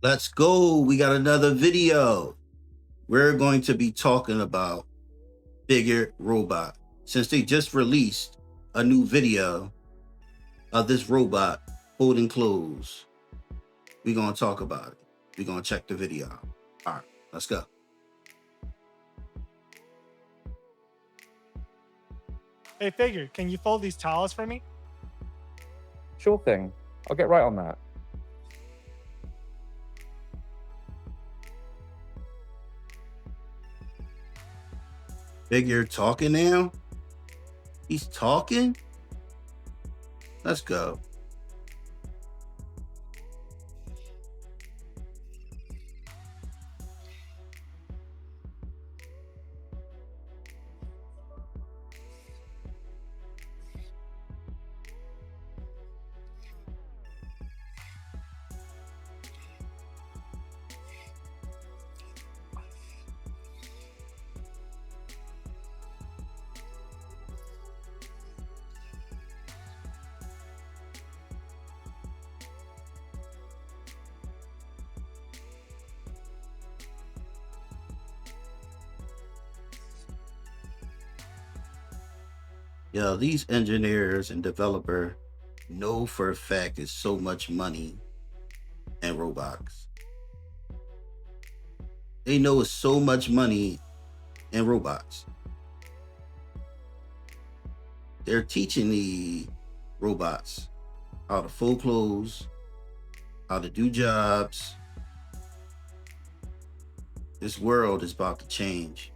Let's go. We got another video. We're going to be talking about Figure Robot. Since they just released a new video of this robot holding clothes, we're going to talk about it. We're going to check the video out. All right, let's go. Hey, Figure, can you fold these towels for me? Sure thing. I'll get right on that. Figure talking now? He's talking? Let's go. Yo, these engineers and developer know for a fact it's so much money in robots. They know it's so much money in robots. They're teaching the robots how to fold clothes, how to do jobs. This world is about to change.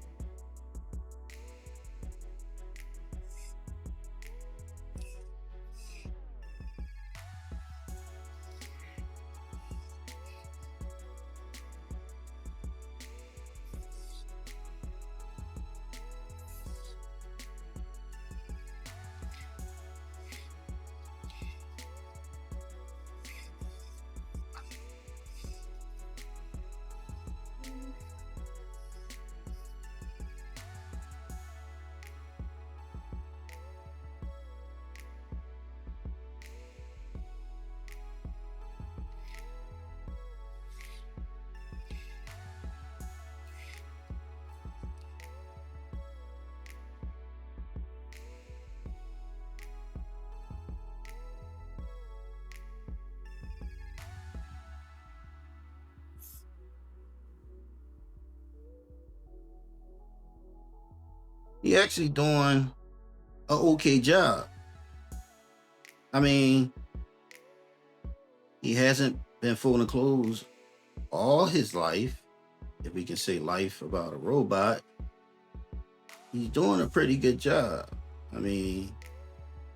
He actually doing a okay job. I mean, he hasn't been folding clothes all his life, if we can say life about a robot. He's doing a pretty good job. I mean,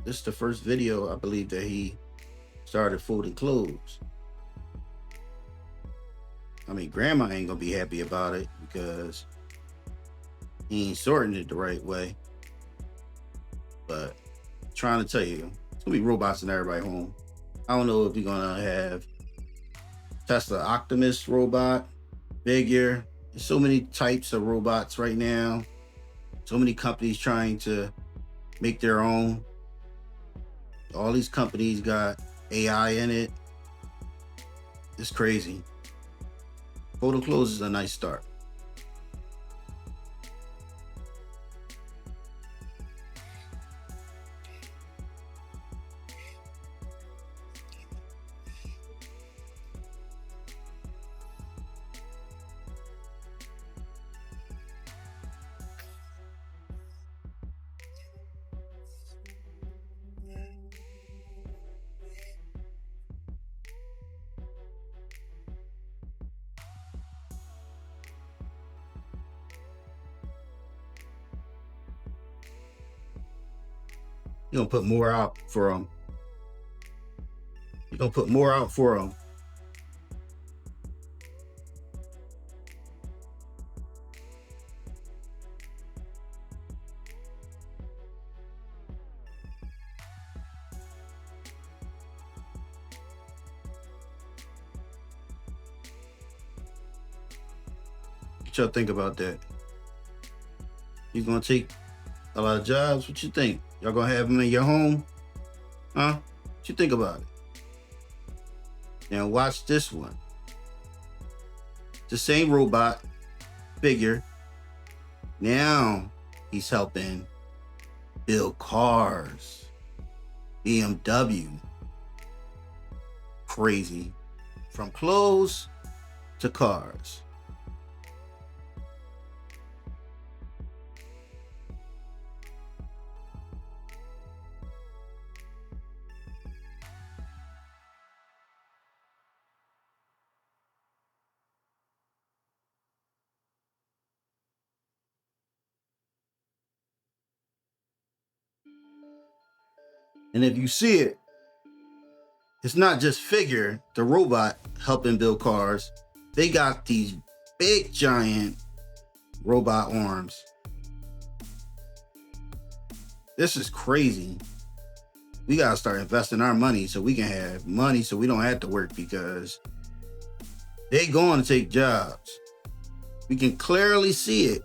this is the first video I believe that he started folding clothes. I mean, grandma ain't gonna be happy about it because he ain't sorting it the right way. But trying to tell you, it's gonna be robots in everybody's home. I don't know if we're gonna have Tesla Optimus robot, Figure. There's so many types of robots right now. So many companies trying to make their own. All these companies got AI in it. It's crazy. Folding clothes is a nice start. You're gonna put more out for them. You're gonna put more out for them. What y'all think about that? He's gonna take a lot of jobs. What you think? Y'all gonna have him in your home? Huh? What you think about it? Now watch this one. the same robot figure. Now he's helping build cars. BMW. Crazy. From clothes to cars. And if you see it, it's not just Figure, the robot, helping build cars. They got these big, giant robot arms. This is crazy. We gotta start investing our money so we can have money so we don't have to work, because they going to take jobs. We can clearly see it.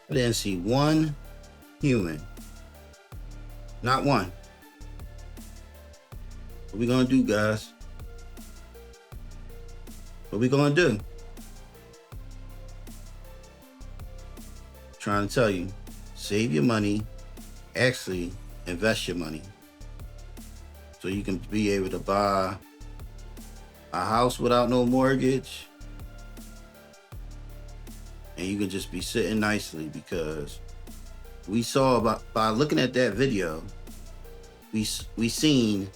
I didn't see one human. Not one. What we gonna do, guys? What we gonna do? Trying to tell you, save your money. Actually, invest your money so you can be able to buy a house without no mortgage, and you can just be sitting nicely, because we saw by looking at that video, we seen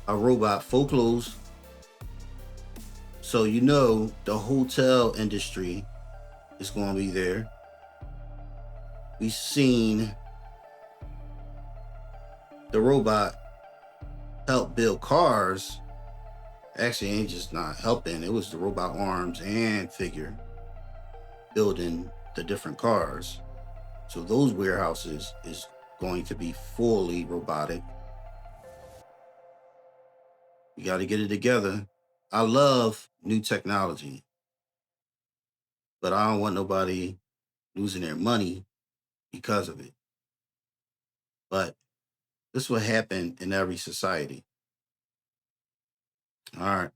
a robot full clothes. So you know the hotel industry is going to be there. We seen the robot help build cars. Actually, ain't just not helping. It was the robot arms and Figure building the different cars. So those warehouses is going to be fully robotic. You got to get it together. I love new technology, but I don't want nobody losing their money because of it. But this will happen in every society. All right.